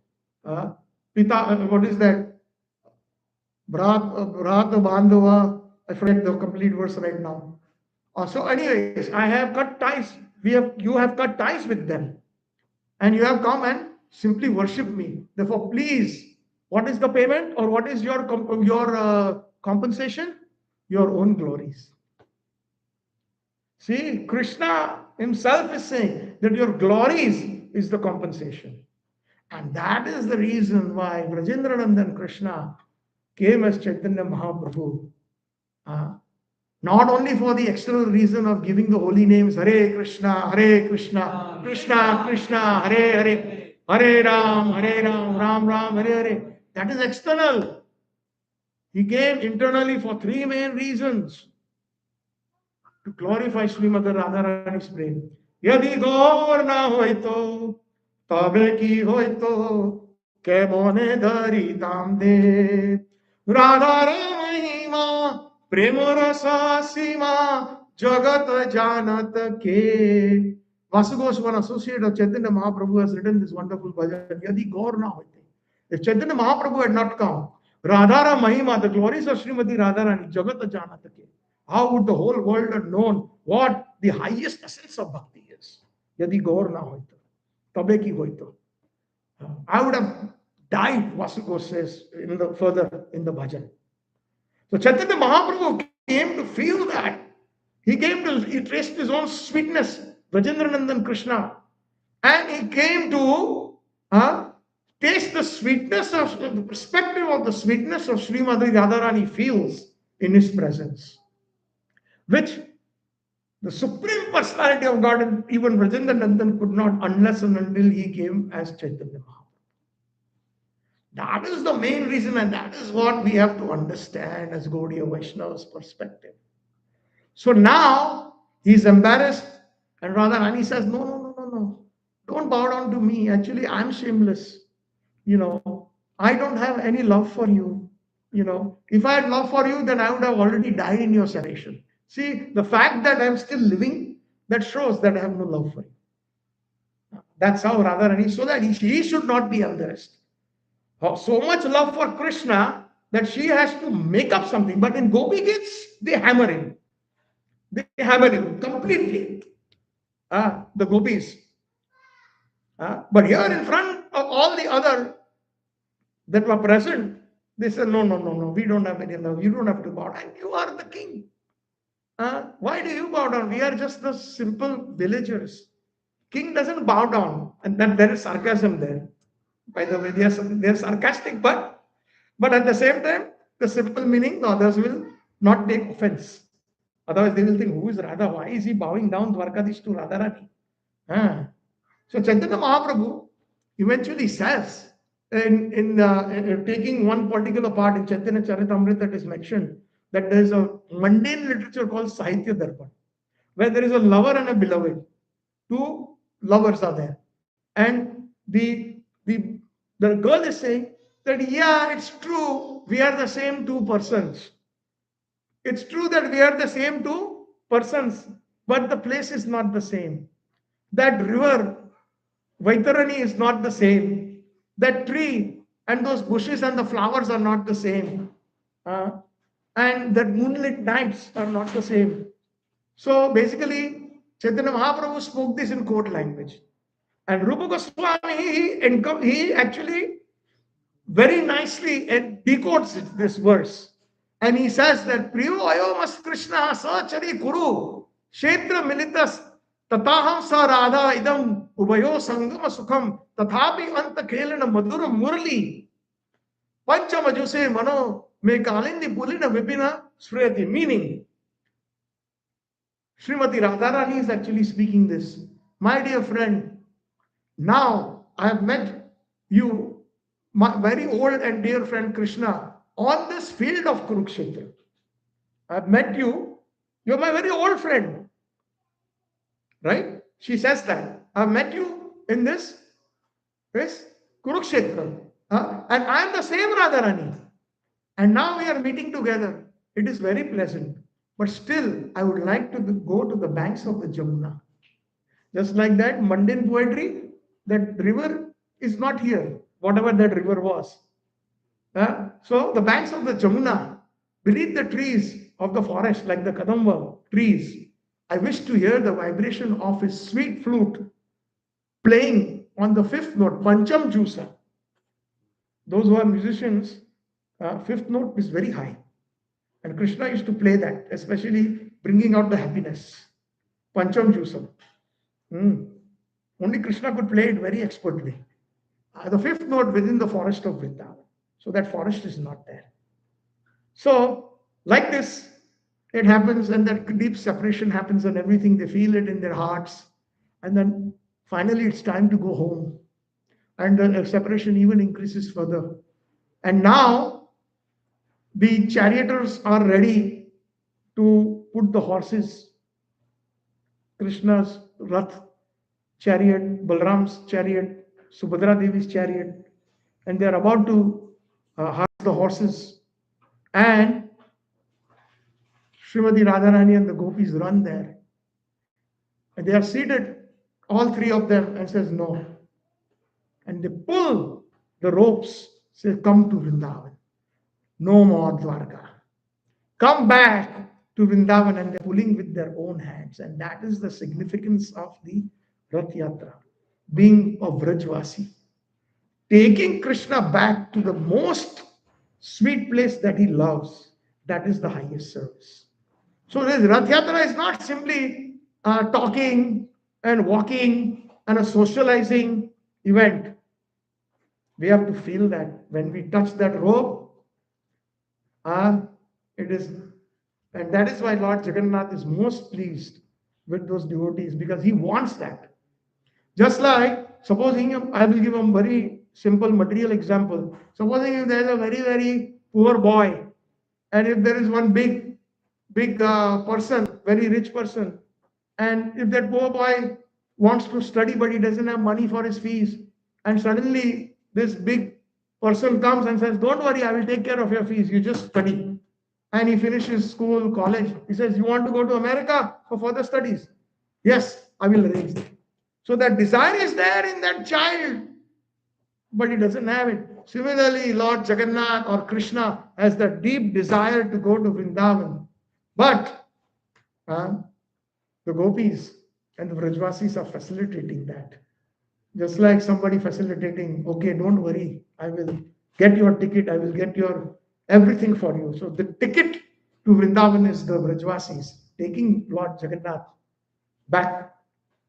Pita, what is that? Brat Bandhava. I forget the complete verse right now. So, anyways, I have cut ties. You have cut ties with them, and you have come and simply worship me. Therefore, please, what is the payment, or what is your compensation? Your own glories. See, Krishna himself is saying that your glories is the compensation. And that is the reason why Brajendranandan Krishna came as Chaitanya Mahaprabhu. Not only for the external reason of giving the holy names Hare Krishna, Krishna Krishna, Hare Hare, Hare Ram, Ram Ram, Hare Hare. That is external. He came internally for three main reasons. To glorify Srimati Radharani's prem. Yadi gaur na hoito, tabe ki hoito, ke mone dhari tam de. Radhara mahima, premorasa sima, jagat janat ke. Vasugoswami, an associate of Chaitanya Mahaprabhu, has written this wonderful bhajan. Yadi gaur na hoite. If Chaitanya Mahaprabhu had not come, Radhara Mahima, the glories of Srimati Radharani, Jagat Janat ke. How would the whole world have known what the highest essence of bhakti is? Yadi gaur na hoito, tabe ki hoito. I would have died, Vasuko says further in the bhajan. So Chaitanya Mahaprabhu came to feel that. He traced his own sweetness, Brajendranandan Krishna. And he came to taste the sweetness of the perspective of the sweetness of Srimati Radharani feels in his presence, which the Supreme Personality of God, and even Brajendranandan, could not unless and until he came as Chaitanya Mahaprabhu. That is the main reason, and that is what we have to understand as Gaudiya Vaishnava's perspective. So now he's embarrassed, and Radharani says, no, no, no, no, no. Don't bow down to me. Actually, I'm shameless. I don't have any love for you. If I had love for you, then I would have already died in your separation. See, the fact that I'm still living, that shows that I have no love for you. That's how Radharani, so that he should not be embarrassed. So much love for Krishna that she has to make up something. But in Gopi Gits, they hammer him. They hammer him completely. The gopis. But here in front of all the other that were present, they said, no, no, no, no, we don't have any love. You don't have to bow down. You are the king. Why do you bow down? We are just the simple villagers. King doesn't bow down. And then there is sarcasm there. By the way, they're sarcastic, but at the same time, the simple meaning, the others will not take offense. Otherwise, they will think, who is Radha? Why is he bowing down Dwarkadish to Radharani? Ah. So Chaitanya Mahaprabhu eventually says, in taking one particular part in Chaitanya Charitamrita, it is mentioned that there is a mundane literature called Sahitya Darpan, where there is a lover and a beloved. Two lovers are there. And the the girl is saying that, yeah, it's true, we are the same two persons. It's true that we are the same two persons, but the place is not the same. That river, Vaitarani, is not the same. That tree and those bushes and the flowers are not the same. Uh, and that moonlit nights are not the same. So basically, Chaitanya Mahaprabhu spoke this in court language. And Rupa Goswami, he actually very nicely decodes this verse. And he says that Priyo ayomas Krishna sachari kuru kshetra militas tataham sa radha idam ubayo sangama sukham tathapi anta khelana madura murli panchamajuse mano me kalindi pulina vipina shriyati. Meaning, Srimati Radharani is actually speaking this. My dear friend, now I have met you, my very old and dear friend Krishna, on this field of Kurukshetra. I have met you, you're my very old friend, right? She says that. I have met you in this Kurukshetra. And I am the same Radharani. And now we are meeting together. It is very pleasant. But still, I would like to go to the banks of the Jamuna. Just like that, mundane poetry, that river is not here, whatever that river was. So the banks of the Jamuna, beneath the trees of the forest, like the Kadamba trees, I wish to hear the vibration of his sweet flute playing on the fifth note, Pancham Jusa. Those who are musicians, fifth note is very high. And Krishna used to play that, especially bringing out the happiness. Pancham Jusam. Only Krishna could play it very expertly. The fifth note within the forest of Vrindavan. So that forest is not there. So, like this, it happens, and that deep separation happens, and everything, they feel it in their hearts. And then finally, it's time to go home. And the separation even increases further. And now, the charioteers are ready to put the horses, Krishna's Rath chariot, Balram's chariot, Subhadra Devi's chariot, and they are about to harness the horses. And Srimati Radharani and the gopis run there. And they are seated, all three of them, and says no. And they pull the ropes, say, come to Vrindavan. No more Dwarka. Come back to Vrindavan, and they're pulling with their own hands. And that is the significance of the Rath Yatra, being a Vrajvasi. Taking Krishna back to the most sweet place that he loves, that is the highest service. So this Rath Yatra is not simply talking and walking and a socializing event. We have to feel that when we touch that rope, it is, and that is why Lord Jagannath is most pleased with those devotees, because he wants that. Just like, supposing, I will give a very simple material example. Supposing if there is a very, very poor boy, and if there is one big person, very rich person, and if that poor boy wants to study but he doesn't have money for his fees, and suddenly this big person comes and says, don't worry, I will take care of your fees, you just study. And he finishes school, college. He says, you want to go to America for further studies? Yes, I will arrange that. So that desire is there in that child, but he doesn't have it. Similarly, Lord Jagannath or Krishna has that deep desire to go to Vrindavan. But the gopis and the Vrajvasis are facilitating that. Just like somebody facilitating, okay, don't worry, I will get your ticket, I will get your everything for you. So the ticket to Vrindavan is the Vrajvasis taking Lord Jagannath back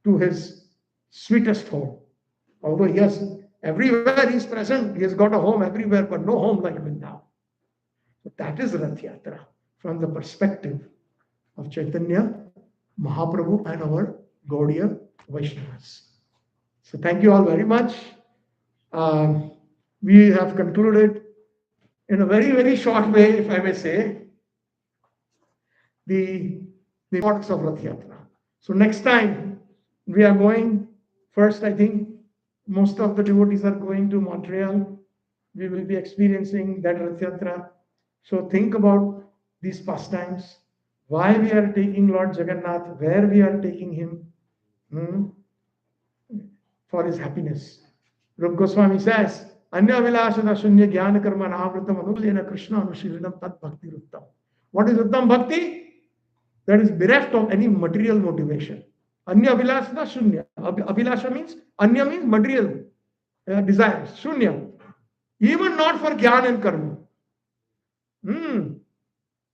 to his sweetest home. Although, yes, everywhere he is present, he has got a home everywhere, but no home like Vrindavan. So that is Rath Yatra. from the perspective of Chaitanya Mahaprabhu and our Gaudiya Vaishnavas. So thank you all very much. Um, we have concluded in a very, very short way, if I may say, the, the importance of Rath Yatra. So next time we are going, first I think most of the devotees are going to Montreal. We will be experiencing that Rath Yatra. So think about these pastimes, why we are taking Lord Jagannath, where we are taking him, hmm, for his happiness. Rup Goswami says, Anya Vilashada Shunya Jnana Karma Navritam Anulena Krishna Anushilinam Tat Bhakti Ruttam. What is Uttam Bhakti? That is bereft of any material motivation. Anya Vilashada Shunya. Abhilasha means, Anya means material desires. Shunya. Even not for Jnana and Karma.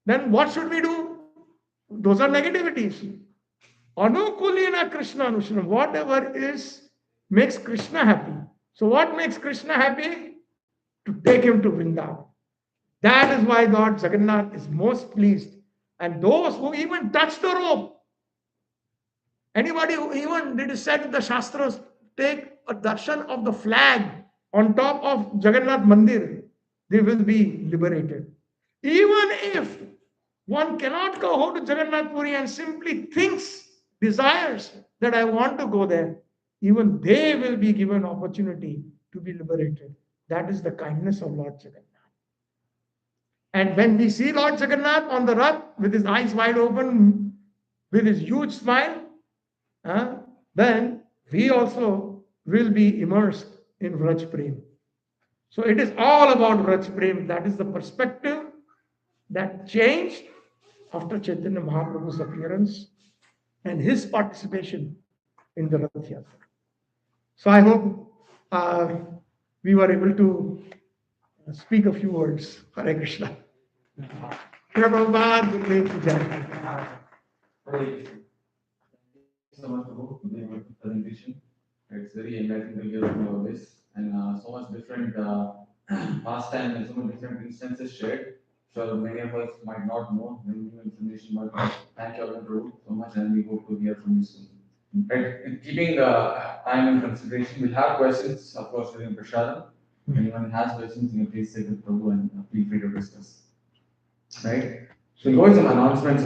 Then what should we do? Those are negativities. Anukulina Krishna Anushinam. Whatever is makes Krishna happy. So what makes Krishna happy? To take him to Vrindavan. That is why Lord Jagannath is most pleased. And those who even touch the rope, anybody who even, it is said in the Shastras, take a darshan of the flag on top of Jagannath Mandir, they will be liberated. Even if one cannot go home to Jagannath Puri and simply thinks, desires that I want to go there, even they will be given opportunity to be liberated. That is the kindness of Lord Jagannath. And when we see Lord Jagannath on the Rath with his eyes wide open, with his huge smile, then we also will be immersed in Vraj Prem. So it is all about Vraj Prem. That is the perspective that changed after Chaitanya Mahaprabhu's appearance and his participation in the Rath Yatra. So I hope we were able to speak a few words. Hare Krishna. Prabhupada Gurudev Jai. So much for the presentation. It's very enlightening to hear about this and so much different pastime and so many different instances shared. So many of us might not know many new information, but thank you all so much, and we hope to hear from you soon. Right. In keeping time in consideration, we'll have questions, of course, during Prashadam. If anyone has questions, you can please say to Prabhu and feel free to discuss. Right. So, we'll go with some announcements.